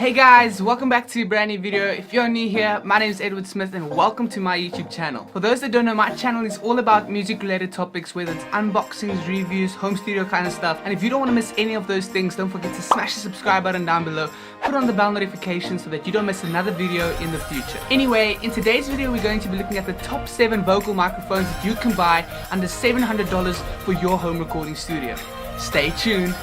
Hey guys, welcome back to a brand new video. If you're new here, my name is Edward Smith and welcome to my YouTube channel. For those that don't know, my channel is all about music related topics, whether it's unboxings, reviews, home studio kind of stuff. And if you don't want to miss any of those things, don't forget to smash the subscribe button down below, put on the bell notification so that you don't miss another video in the future. Anyway, in today's video we're going to be looking at the top 7 vocal microphones that you can buy under $700 for your home recording studio. Stay tuned.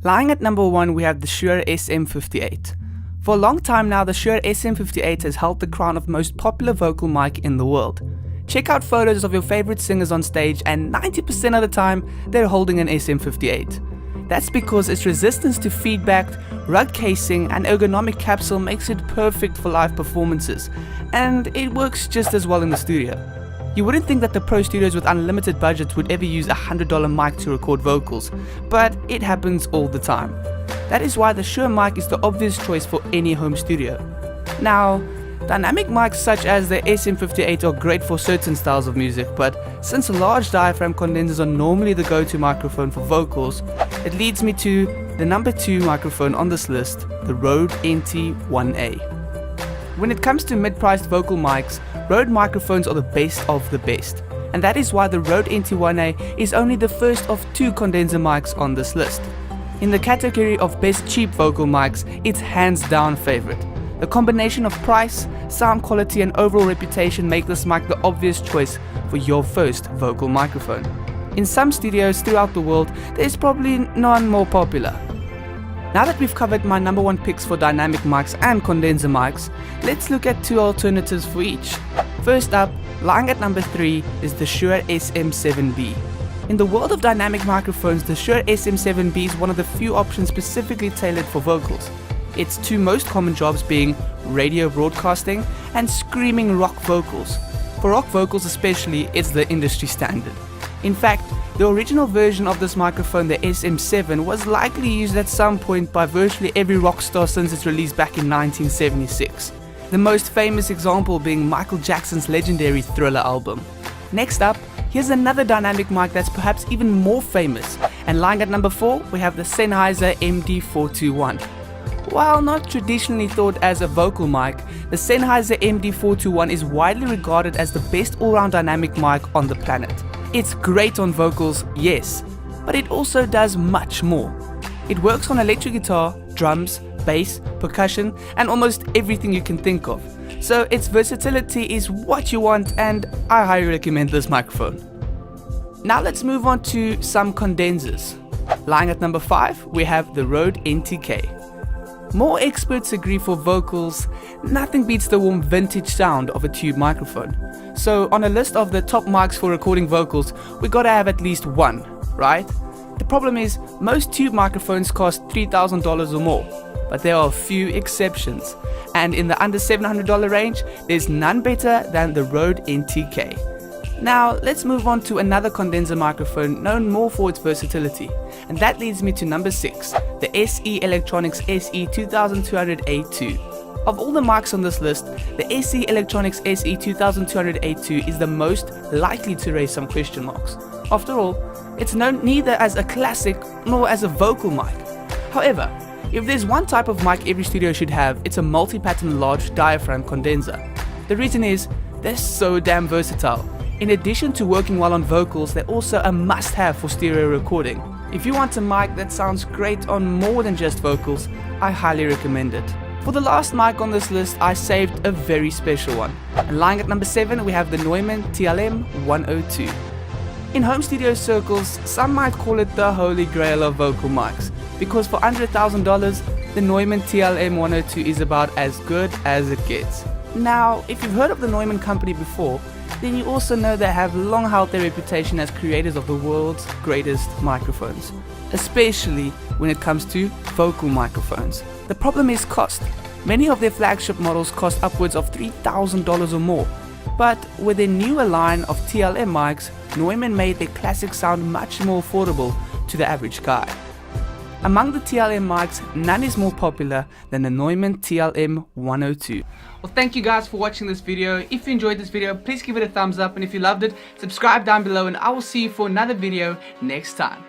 Lying at number 1, we have the SHURE SM58. For a long time now, the SHURE SM58 has held the crown of most popular vocal mic in the world. Check out photos of your favorite singers on stage and 90% of the time, they're holding an SM58. That's because its resistance to feedback, rugged casing and ergonomic capsule makes it perfect for live performances, and it works just as well in the studio. You wouldn't think that the pro studios with unlimited budgets would ever use a $100 mic to record vocals, but it happens all the time. That is why the SHURE mic is the obvious choice for any home studio. Now, dynamic mics such as the SM58 are great for certain styles of music, but since large diaphragm condensers are normally the go-to microphone for vocals, it leads me to the number 2 microphone on this list, the Rode NT1A. When it comes to mid-priced vocal mics, Rode microphones are the best of the best, and that is why the Rode NT1A is only the first of 2 condenser mics on this list. In the category of best cheap vocal mics, it's hands down favorite. The combination of price, sound quality and overall reputation make this mic the obvious choice for your first vocal microphone. In some studios throughout the world, there's probably none more popular. Now that we've covered my number 1 picks for dynamic mics and condenser mics, let's look at 2 alternatives for each. First up, lying at number 3 is the SHURE SM7B. In the world of dynamic microphones, the SHURE SM7B is one of the few options specifically tailored for vocals. Its 2 most common jobs being radio broadcasting and screaming rock vocals. For rock vocals especially, it's the industry standard. In fact, the original version of this microphone, the SM7, was likely used at some point by virtually every rock star since its release back in 1976. The most famous example being Michael Jackson's legendary Thriller album. Next up, here's another dynamic mic that's perhaps even more famous, and lying at number 4, we have the Sennheiser MD421. While not traditionally thought as a vocal mic, the Sennheiser MD421 is widely regarded as the best all-round dynamic mic on the planet. It's great on vocals, yes, but it also does much more. It works on electric guitar, drums, bass, percussion, and almost everything you can think of. So its versatility is what you want, and I highly recommend this microphone. Now let's move on to some condensers. Lying at number 5, we have the Rode NTK. More experts agree for vocals, nothing beats the warm vintage sound of a tube microphone. So on a list of the top mics for recording vocals, we gotta have at least one, right? The problem is, most tube microphones cost $3,000 or more, but there are a few exceptions. And in the under $700 range, there's none better than the Rode NTK. Now let's move on to another condenser microphone known more for its versatility, and that leads me to number 6, the SE Electronics SE2200A2. Of all the mics on this list, the SE Electronics SE2200A2 is the most likely to raise some question marks. After all, it's known neither as a classic nor as a vocal mic. However, if there's one type of mic every studio should have, it's a multi-pattern large diaphragm condenser. The reason is, they're so damn versatile. In addition to working well on vocals, they're also a must-have for stereo recording. If you want a mic that sounds great on more than just vocals, I highly recommend it. For the last mic on this list, I saved a very special one. And lying at number 7, we have the Neumann TLM102. In home studio circles, some might call it the holy grail of vocal mics, because for under $1,000, the Neumann TLM102 is about as good as it gets. Now, if you've heard of the Neumann company before, then you also know they have long held their reputation as creators of the world's greatest microphones, especially when it comes to vocal microphones. The problem is cost. Many of their flagship models cost upwards of $3,000 or more, but with their newer line of TLM mics, Neumann made their classic sound much more affordable to the average guy. Among the TLM mics, none is more popular than the Neumann TLM 102. Well, thank you guys for watching this video. If you enjoyed this video, please give it a thumbs up, and if you loved it, subscribe down below, and I will see you for another video next time.